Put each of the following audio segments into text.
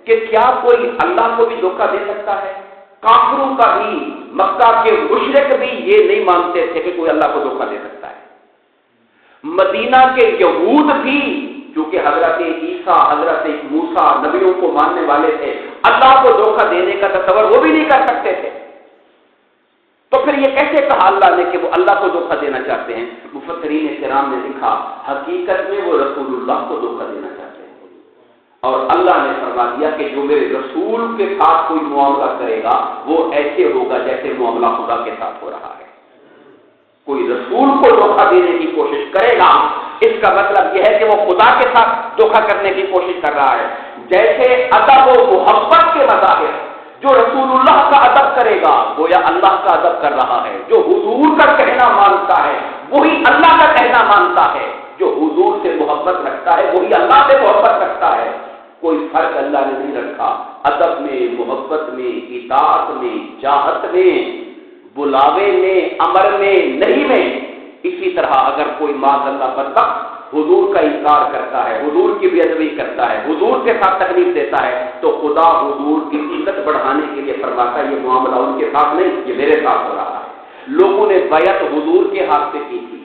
کہ کیا کوئی اللہ کو بھی دھوکہ دے سکتا ہے؟ کافروں کا بھی، مکہ کے مشرک بھی یہ نہیں مانتے تھے کہ کوئی اللہ کو دھوکہ دے سکتا ہے۔ مدینہ کے یہود بھی، کیونکہ حضرت عیسیٰ، حضرت موسیٰ نبیوں کو ماننے والے تھے، اللہ کو دھوکہ دینے کا تصور وہ بھی نہیں کر سکتے تھے۔ تو پھر یہ کیسے کہا اللہ نے کہ وہ اللہ کو دھوکہ دینا چاہتے ہیں؟ مفسرین کرام نے لکھا حقیقت میں وہ رسول اللہ کو دھوکہ دینا چاہتے ہیں، اور اللہ نے فرما دیا کہ جو میرے رسول کے ساتھ کوئی معاملہ کرے گا وہ ایسے ہوگا جیسے معاملہ خدا کے ساتھ ہو رہا ہے۔ کوئی رسول کو دھوکہ دینے کی کوشش کرے گا، اس کا مطلب یہ ہے کہ وہ خدا کے ساتھ دھوکہ کرنے کی کوشش کر رہا ہے۔ جیسے ادب و محبت کے مظاہر، جو رسول اللہ کا ادب کرے گا گویا اللہ کا ادب کر رہا ہے، جو حضور کا کہنا مانتا ہے وہی اللہ کا کہنا مانتا ہے، جو حضور سے محبت رکھتا ہے وہی اللہ سے محبت رکھتا ہے۔ کوئی فرق اللہ نے نہیں رکھا ادب میں، محبت میں، اطاعت میں، چاہت میں، بلاوے میں، امر میں، نہیں میں۔ اسی طرح اگر کوئی معاذ اللہ بدبخت حضور کا انکار کرتا ہے، حضور کی بے ادبی کرتا ہے، حضور کے ساتھ تکلیف دیتا ہے، تو خدا حضور کی عزت بڑھانے کے لیے فرماتا ہے یہ معاملہ ان کے ساتھ نہیں، یہ میرے ساتھ ہو رہا ہے۔ لوگوں نے بیعت حضور کے ہاتھ سے کی تھی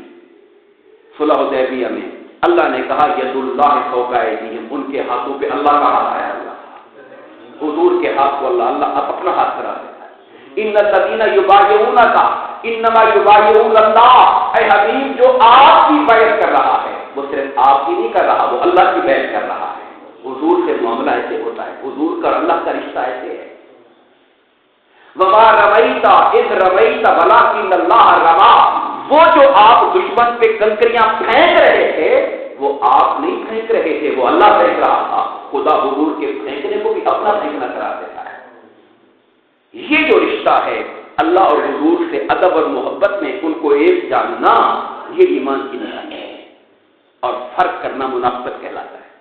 صلح حدیبیہ میں، اللہ نے کہا ید اللہ فوق ایدیہم، ان کے ہاتھوں پہ اللہ کا ہاتھ ہے، اللہ حضور کے ہاتھ کو اللہ اپنا ہاتھ کرا دیتا ہے۔ ان الذین یبایعونک انما یبایعون اللہ، اے حبیب جو آپ کی بیعت کر رہا ہے وہ صرف آپ کی نہیں کر رہا، وہ اللہ کی بیعت کر رہا ہے۔ حضور سے معاملہ ایسے ہوتا ہے، حضور کا اللہ کا رشتہ ایسے ہے۔ وما رمیت اذ رمیت ولکن اللہ رمی، وہ جو آپ دشمن پہ کنکریاں پھینک رہے تھے وہ آپ نہیں پھینک رہے تھے، وہ اللہ پھینک رہا تھا۔ خدا حضور کے پھینکنے کو بھی اپنا پھینکنا کرا دیتا ہے۔ یہ جو رشتہ ہے اللہ اور حضور سے ادب اور محبت میں ان کو ایک جاننا، یہ ایمان کی نشانی ہے، اور فرق کرنا منافقت کہلاتا ہے۔